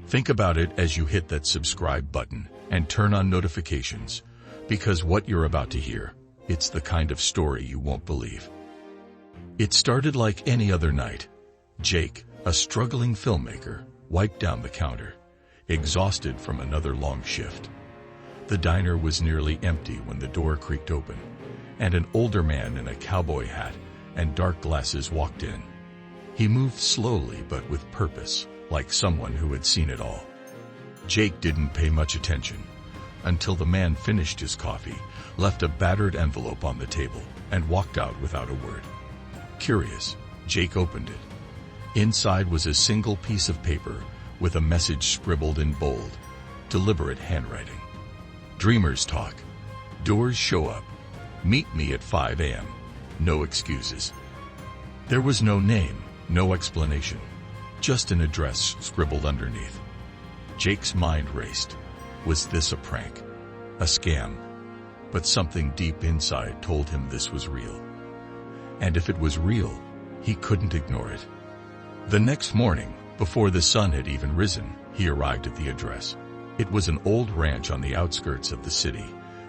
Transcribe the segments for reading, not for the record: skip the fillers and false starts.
Think about it as you hit that subscribe button and turn on notifications, because what you're about to hear, it's the kind of story you won't believe. It started like any other night. Jake, a struggling filmmaker, wiped down the counter, exhausted from another long shift. The diner was nearly empty when the door creaked open, and an older man in a cowboy hat and dark glasses walked in. He moved slowly but with purpose, like someone who had seen it all. Jake didn't pay much attention until the man finished his coffee, left a battered envelope on the table, and walked out without a word. Curious, Jake opened it. Inside was a single piece of paper with a message scribbled in bold, deliberate handwriting. Dreamers talk. Doors show up. Meet me at 5 a.m. No excuses. There was no name, no explanation, just an address scribbled underneath. Jake's mind raced. Was this a prank? A scam? But something deep inside told him this was real. And if it was real, he couldn't ignore it. The next morning, before the sun had even risen, he arrived at the address. It was an old ranch on the outskirts of the city,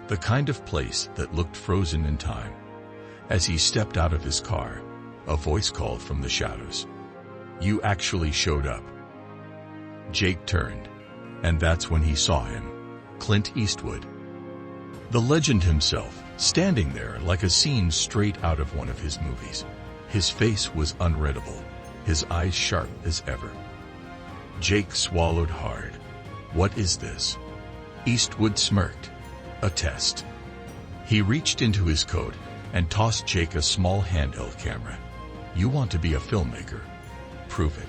the kind of place that looked frozen in time. As he stepped out of his car, a voice called from the shadows. "You actually showed up." Jake turned, and that's when he saw him, Clint Eastwood. The legend himself, standing there like a scene straight out of one of his movies. His face was unreadable, his eyes sharp as ever. Jake swallowed hard. What is this? Eastwood smirked. A test. He reached into his coat and tossed Jake a small handheld camera. You want to be a filmmaker? Prove it.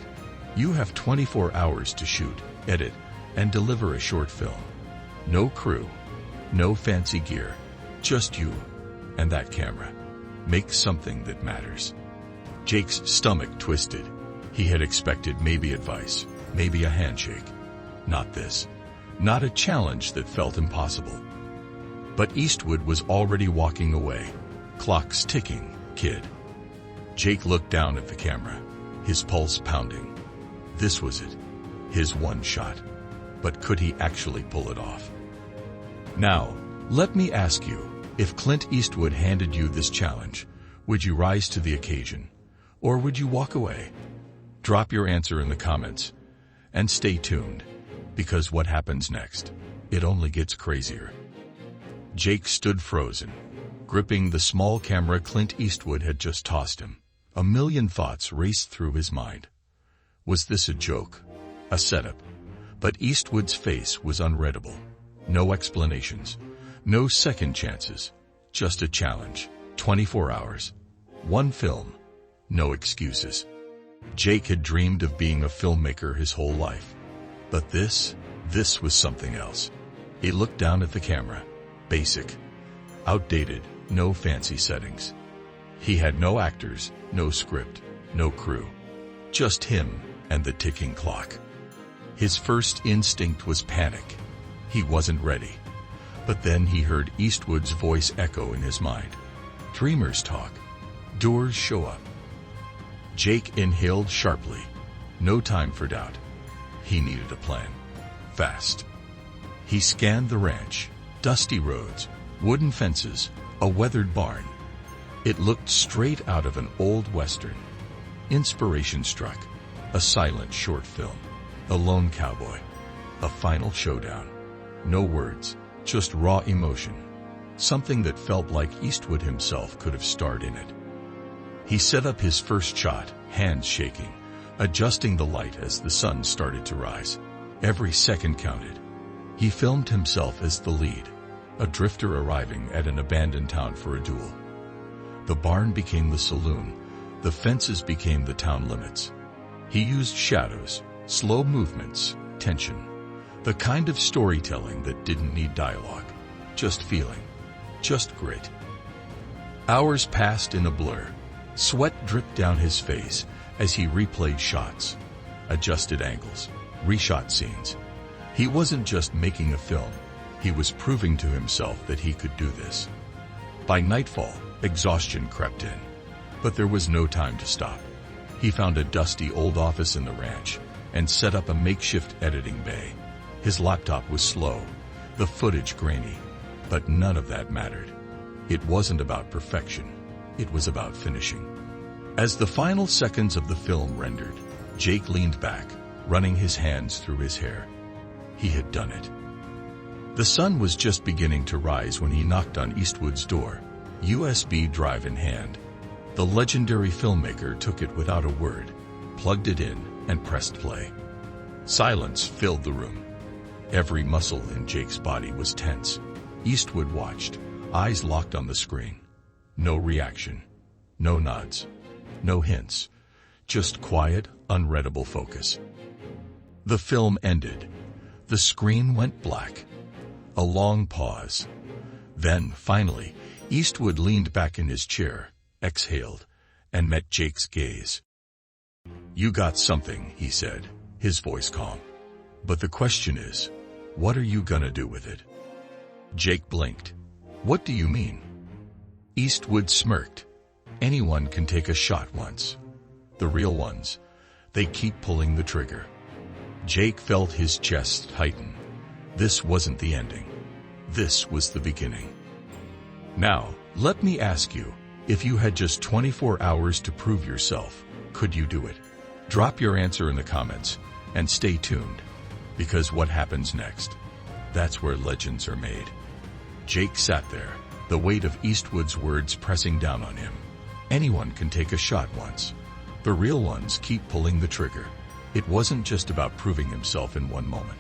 You have 24 hours to shoot, edit, and deliver a short film. No crew, no fancy gear, just you and that camera. Make something that matters. Jake's stomach twisted. He had expected maybe advice, maybe a handshake. Not this. Not a challenge that felt impossible. But Eastwood was already walking away. Clock's ticking, kid. Jake looked down at the camera, his pulse pounding. This was it. His one shot. But could he actually pull it off? Now, let me ask you, if Clint Eastwood handed you this challenge, would you rise to the occasion? Or would you walk away? Drop your answer in the comments. And stay tuned, because what happens next, it only gets crazier. Jake stood frozen, gripping the small camera Clint Eastwood had just tossed him. A million thoughts raced through his mind. Was this a joke? A setup? But Eastwood's face was unreadable. No explanations. No second chances. Just a challenge. 24 hours. One film. No excuses. Jake had dreamed of being a filmmaker his whole life. But this was something else. He looked down at the camera. Basic. Outdated. No fancy settings. He had no actors, no script, no crew. Just him and the ticking clock. His first instinct was panic. He wasn't ready. But then he heard Eastwood's voice echo in his mind. Dreamers talk. Doors show up. Jake inhaled sharply. No time for doubt. He needed a plan. Fast. He scanned the ranch. Dusty roads, wooden fences, a weathered barn. It looked straight out of an old western. Inspiration struck. A silent short film. A lone cowboy. A final showdown. No words, just raw emotion. Something that felt like Eastwood himself could have starred in it. He set up his first shot, hands shaking, adjusting the light as the sun started to rise. Every second counted. He filmed himself as the lead, a drifter arriving at an abandoned town for a duel. The barn became the saloon. The fences became the town limits. He used shadows, slow movements, tension. The kind of storytelling that didn't need dialogue. Just feeling. Just grit. Hours passed in a blur. Sweat dripped down his face as he replayed shots, adjusted angles, reshot scenes. He wasn't just making a film. He was proving to himself that he could do this. By nightfall, exhaustion crept in. But there was no time to stop. He found a dusty old office in the ranch, and set up a makeshift editing bay. His laptop was slow, the footage grainy, but none of that mattered. It wasn't about perfection. It was about finishing. As the final seconds of the film rendered, Jake leaned back, running his hands through his hair. He had done it. The sun was just beginning to rise when he knocked on Eastwood's door, USB drive in hand. The legendary filmmaker took it without a word, plugged it in, and pressed play. Silence filled the room. Every muscle in Jake's body was tense. Eastwood watched, eyes locked on the screen. No reaction. No nods. No hints. Just quiet, unreadable focus. The film ended. The screen went black. A long pause. Then, finally, Eastwood leaned back in his chair, exhaled, and met Jake's gaze. "You got something," he said, his voice calm. "But the question is, what are you gonna do with it?" Jake blinked. "What do you mean?" Eastwood smirked. "Anyone can take a shot once. The real ones, they keep pulling the trigger." Jake felt his chest tighten. This wasn't the ending. This was the beginning. "Now, let me ask you, if you had just 24 hours to prove yourself, could you do it?" Drop your answer in the comments, and stay tuned, because what happens next, that's where legends are made. Jake sat there, the weight of Eastwood's words pressing down on him. Anyone can take a shot once. The real ones keep pulling the trigger. It wasn't just about proving himself in one moment.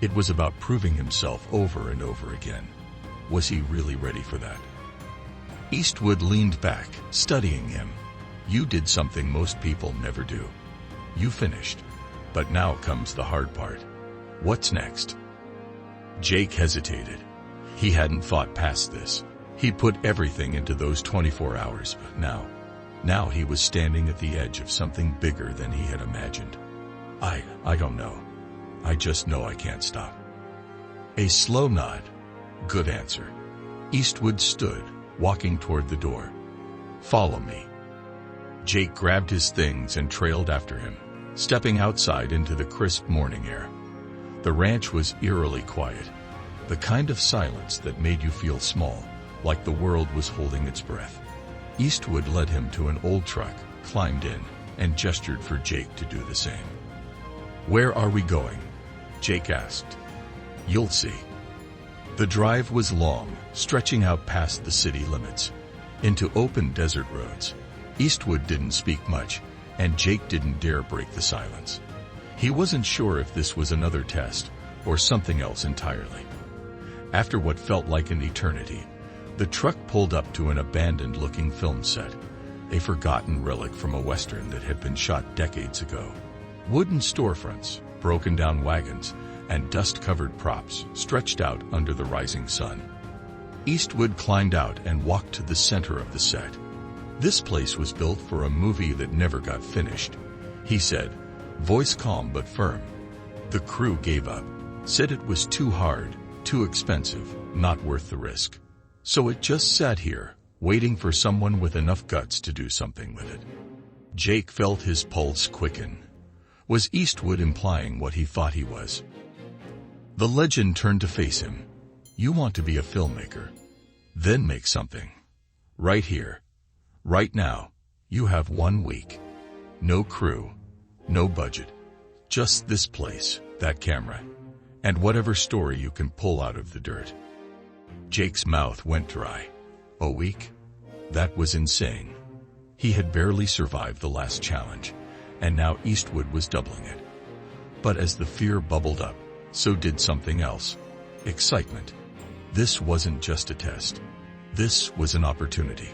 It was about proving himself over and over again. Was he really ready for that? Eastwood leaned back, studying him. "You did something most people never do. You finished. But now comes the hard part. What's next?" Jake hesitated. He hadn't thought past this. He'd put everything into those 24 hours, but now he was standing at the edge of something bigger than he had imagined. I don't know. I just know I can't stop." A slow nod. "Good answer." Eastwood stood, walking toward the door. "Follow me." Jake grabbed his things and trailed after him, stepping outside into the crisp morning air. The ranch was eerily quiet, the kind of silence that made you feel small, like the world was holding its breath. Eastwood led him to an old truck, climbed in, and gestured for Jake to do the same. "Where are we going?" Jake asked. "You'll see." The drive was long, stretching out past the city limits, into open desert roads. Eastwood didn't speak much, and Jake didn't dare break the silence. He wasn't sure if this was another test, or something else entirely. After what felt like an eternity, the truck pulled up to an abandoned-looking film set, a forgotten relic from a western that had been shot decades ago. Wooden storefronts, broken-down wagons, and dust-covered props stretched out under the rising sun. Eastwood climbed out and walked to the center of the set. "This place was built for a movie that never got finished," he said, voice calm but firm. "The crew gave up, said it was too hard, too expensive, not worth the risk. So it just sat here, waiting for someone with enough guts to do something with it." Jake felt his pulse quicken. Was Eastwood implying what he thought he was? The legend turned to face him. "You want to be a filmmaker? Then make something. Right here. Right now. You have 1 week. No crew. No budget. Just this place, that camera, and whatever story you can pull out of the dirt." Jake's mouth went dry. A week? That was insane. He had barely survived the last challenge, and now Eastwood was doubling it. But as the fear bubbled up, so did something else. Excitement. This wasn't just a test. This was an opportunity.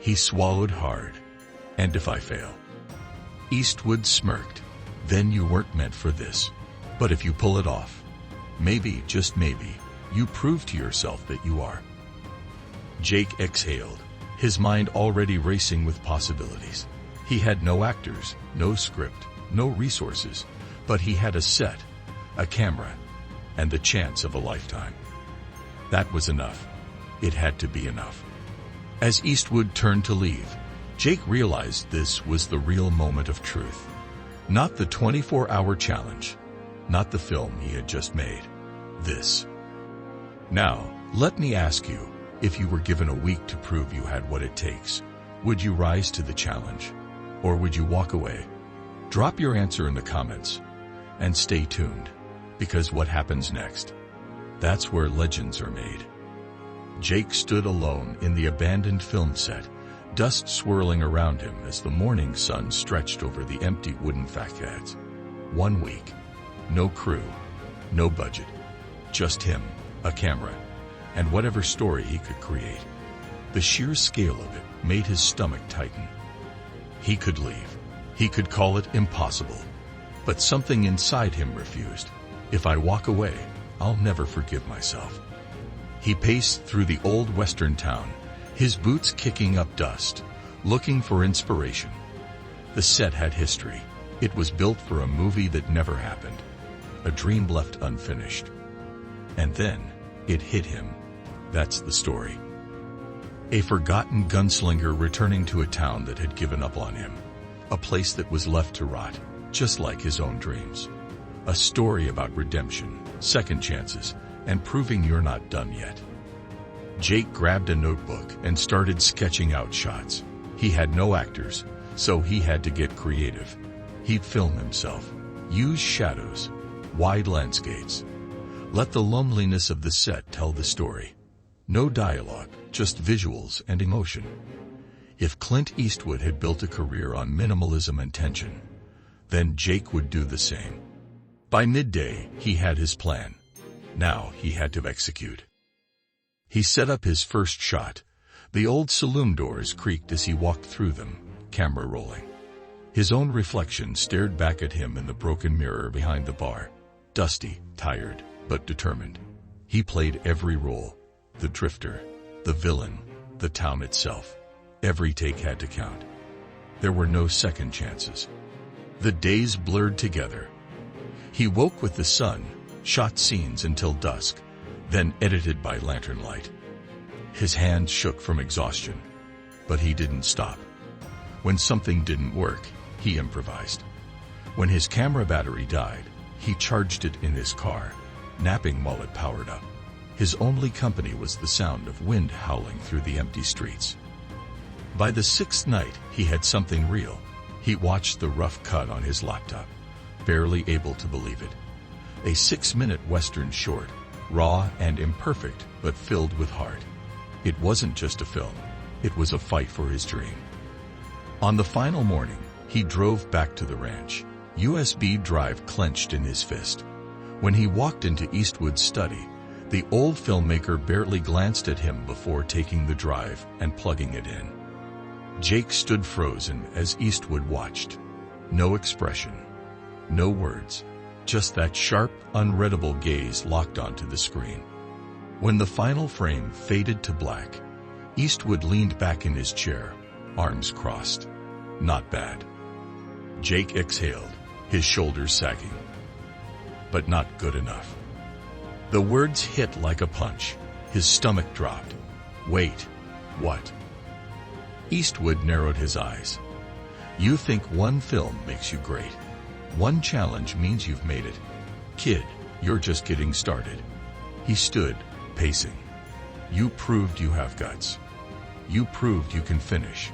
He swallowed hard. "And if I fail?" Eastwood smirked. "Then you weren't meant for this. But if you pull it off, maybe, just maybe, you prove to yourself that you are." Jake exhaled, his mind already racing with possibilities. He had no actors, no script, no resources, but he had a set, a camera, and the chance of a lifetime. That was enough. It had to be enough. As Eastwood turned to leave, Jake realized this was the real moment of truth. Not the 24-hour challenge. Not the film he had just made. This. Now, let me ask you, if you were given a week to prove you had what it takes, would you rise to the challenge? Or would you walk away? Drop your answer in the comments. And stay tuned, because what happens next? That's where legends are made. Jake stood alone in the abandoned film set, dust swirling around him as the morning sun stretched over the empty wooden facades. 1 week. No crew. No budget. Just him, a camera, and whatever story he could create. The sheer scale of it made his stomach tighten. He could leave. He could call it impossible. But something inside him refused. If I walk away, I'll never forgive myself. He paced through the old western town, his boots kicking up dust, looking for inspiration. The set had history. It was built for a movie that never happened, a dream left unfinished. And then, it hit him. That's the story. A forgotten gunslinger returning to a town that had given up on him, a place that was left to rot, just like his own dreams. A story about redemption, second chances, and proving you're not done yet. Jake grabbed a notebook and started sketching out shots. He had no actors, so he had to get creative. He'd film himself, use shadows, wide landscapes. Let the loneliness of the set tell the story. No dialogue, just visuals and emotion. If Clint Eastwood had built a career on minimalism and tension, then Jake would do the same. By midday, he had his plan. Now he had to execute. He set up his first shot. The old saloon doors creaked as he walked through them, camera rolling. His own reflection stared back at him in the broken mirror behind the bar. Dusty, tired, but determined. He played every role. The drifter, the villain, the town itself. Every take had to count. There were no second chances. The days blurred together. He woke with the sun, shot scenes until dusk, then edited by lantern light. His hands shook from exhaustion, but he didn't stop. When something didn't work, he improvised. When his camera battery died, he charged it in his car, napping while it powered up. His only company was the sound of wind howling through the empty streets. By the sixth night, he had something real. He watched the rough cut on his laptop, barely able to believe it. A 6-minute Western short, raw and imperfect, but filled with heart. It wasn't just a film. It was a fight for his dream. On the final morning, he drove back to the ranch, USB drive clenched in his fist. When he walked into Eastwood's study, the old filmmaker barely glanced at him before taking the drive and plugging it in. Jake stood frozen as Eastwood watched. No expression, no words, just that sharp, unreadable gaze locked onto the screen. When the final frame faded to black, Eastwood leaned back in his chair, arms crossed. Not bad. Jake exhaled, his shoulders sagging. But not good enough. The words hit like a punch. His stomach dropped. Wait, what? Eastwood narrowed his eyes. You think one film makes you great. One challenge means you've made it. Kid, you're just getting started. He stood, pacing. You proved you have guts. You proved you can finish.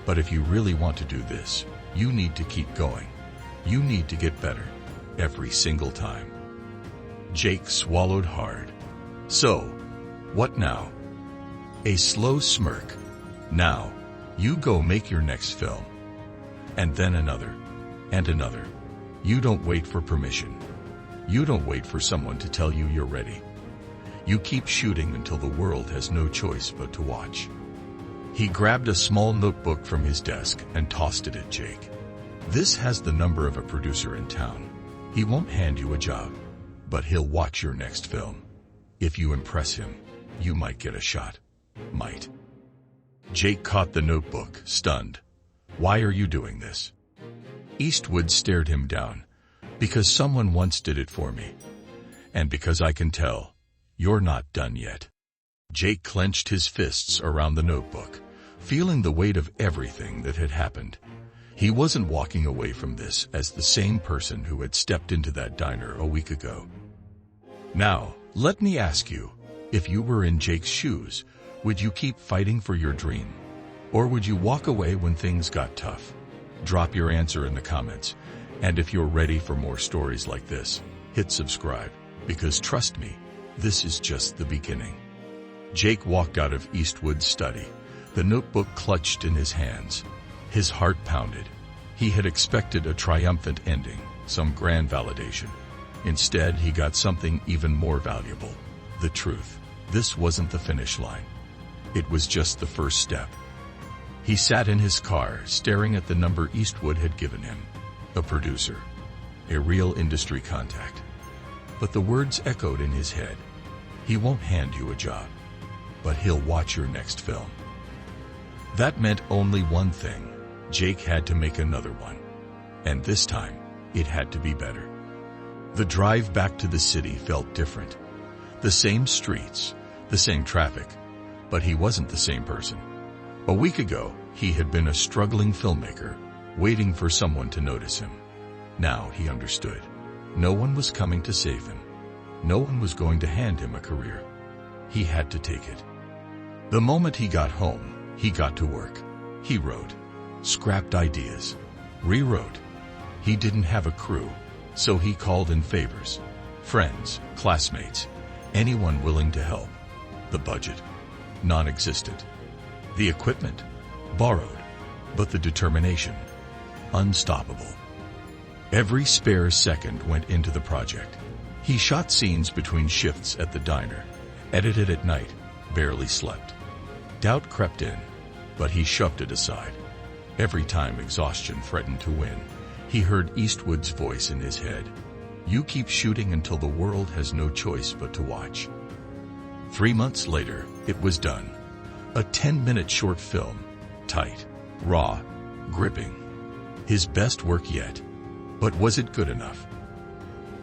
But if you really want to do this, you need to keep going. You need to get better. Every single time. Jake swallowed hard. So, what now? A slow smirk. Now, you go make your next film. And then another. And another. You don't wait for permission. You don't wait for someone to tell you you're ready. You keep shooting until the world has no choice but to watch. He grabbed a small notebook from his desk and tossed it at Jake. This has the number of a producer in town. He won't hand you a job, but he'll watch your next film. If you impress him, you might get a shot. Might. Jake caught the notebook, stunned. Why are you doing this? Eastwood stared him down. Because someone once did it for me. And because I can tell, you're not done yet. Jake clenched his fists around the notebook, feeling the weight of everything that had happened. He wasn't walking away from this as the same person who had stepped into that diner a week ago. Now, let me ask you, if you were in Jake's shoes, would you keep fighting for your dream? Or would you walk away when things got tough? Drop your answer in the comments. And if you're ready for more stories like this, hit subscribe, because trust me, this is just the beginning. Jake walked out of Eastwood's study, the notebook clutched in his hands. His heart pounded. He had expected a triumphant ending, some grand validation. Instead, he got something even more valuable. The truth. This wasn't the finish line. It was just the first step. He sat in his car, staring at the number Eastwood had given him. A producer. A real industry contact. But the words echoed in his head. He won't hand you a job, but he'll watch your next film. That meant only one thing. Jake had to make another one. And this time, it had to be better. The drive back to the city felt different. The same streets, the same traffic, but he wasn't the same person. A week ago, he had been a struggling filmmaker, waiting for someone to notice him. Now he understood. No one was coming to save him. No one was going to hand him a career. He had to take it. The moment he got home, he got to work. He wrote, scrapped ideas, rewrote. He didn't have a crew, so he called in favors. Friends, classmates, anyone willing to help. The budget, non-existent. The equipment, borrowed. But the determination, unstoppable. Every spare second went into the project. He shot scenes between shifts at the diner, edited at night, barely slept. Doubt crept in, but he shoved it aside. Every time exhaustion threatened to win, he heard Eastwood's voice in his head. You keep shooting until the world has no choice but to watch. 3 months later, it was done. A 10-minute short film. Tight, raw, gripping. His best work yet. But was it good enough?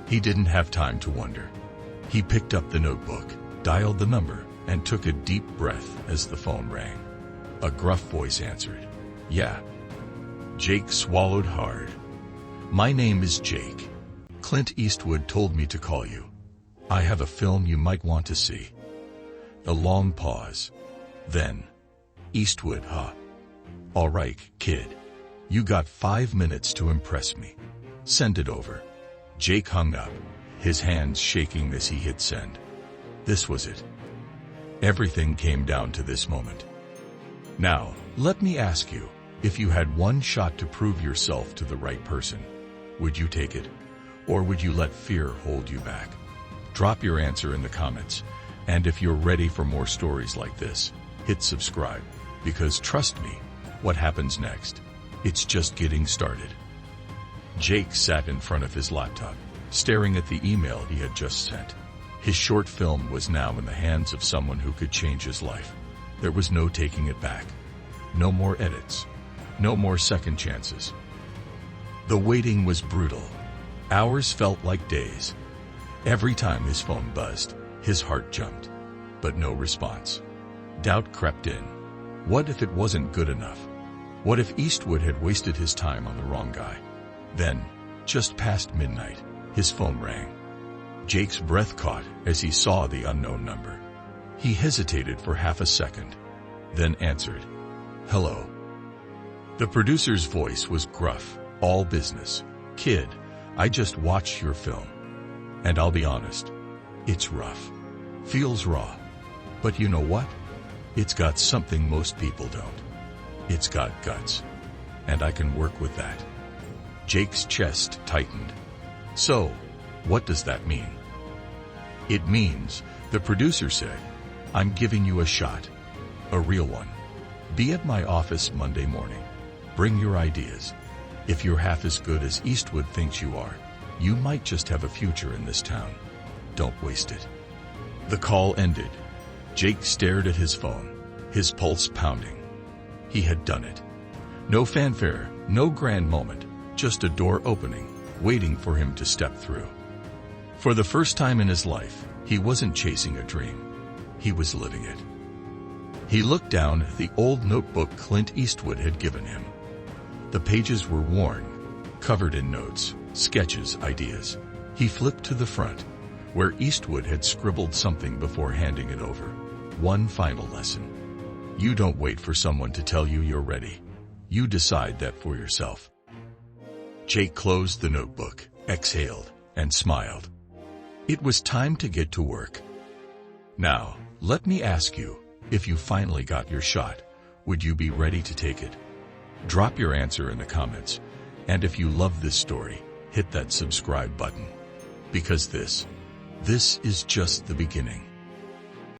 He didn't have time to wonder. He picked up the notebook, dialed the number, and took a deep breath as the phone rang. A gruff voice answered. Yeah. Jake swallowed hard. My name is Jake. Clint Eastwood told me to call you. I have a film you might want to see. A long pause. Then, Eastwood, huh? All right, kid. You got 5 minutes to impress me. Send it over. Jake hung up, his hands shaking as he hit send. This was it. Everything came down to this moment. Now, let me ask you, if you had one shot to prove yourself to the right person, would you take it? Or would you let fear hold you back? Drop your answer in the comments. And if you're ready for more stories like this, hit subscribe, because trust me, what happens next? It's just getting started. Jake sat in front of his laptop, staring at the email he had just sent. His short film was now in the hands of someone who could change his life. There was no taking it back. No more edits. No more second chances. The waiting was brutal. Hours felt like days. Every time his phone buzzed, his heart jumped. But no response. Doubt crept in. What if it wasn't good enough? What if Eastwood had wasted his time on the wrong guy? Then, just past midnight, his phone rang. Jake's breath caught as he saw the unknown number. He hesitated for half a second, then answered. Hello. The producer's voice was gruff, all business. Kid, I just watched your film. And I'll be honest, it's rough. Feels raw. But you know what? It's got something most people don't. It's got guts. And I can work with that. Jake's chest tightened. So, what does that mean? It means, the producer said, I'm giving you a shot. A real one. Be at my office Monday morning. Bring your ideas. If you're half as good as Eastwood thinks you are, you might just have a future in this town. Don't waste it. The call ended. Jake stared at his phone, his pulse pounding. He had done it. No fanfare, no grand moment, just a door opening, waiting for him to step through. For the first time in his life, he wasn't chasing a dream. He was living it. He looked down at the old notebook Clint Eastwood had given him. The pages were worn, covered in notes, sketches, ideas. He flipped to the front, where Eastwood had scribbled something before handing it over. One final lesson. You don't wait for someone to tell you you're ready. You decide that for yourself. Jake closed the notebook, exhaled, and smiled. It was time to get to work. Now, let me ask you, if you finally got your shot, would you be ready to take it? Drop your answer in the comments, and if you love this story, hit that subscribe button. Because this is just the beginning.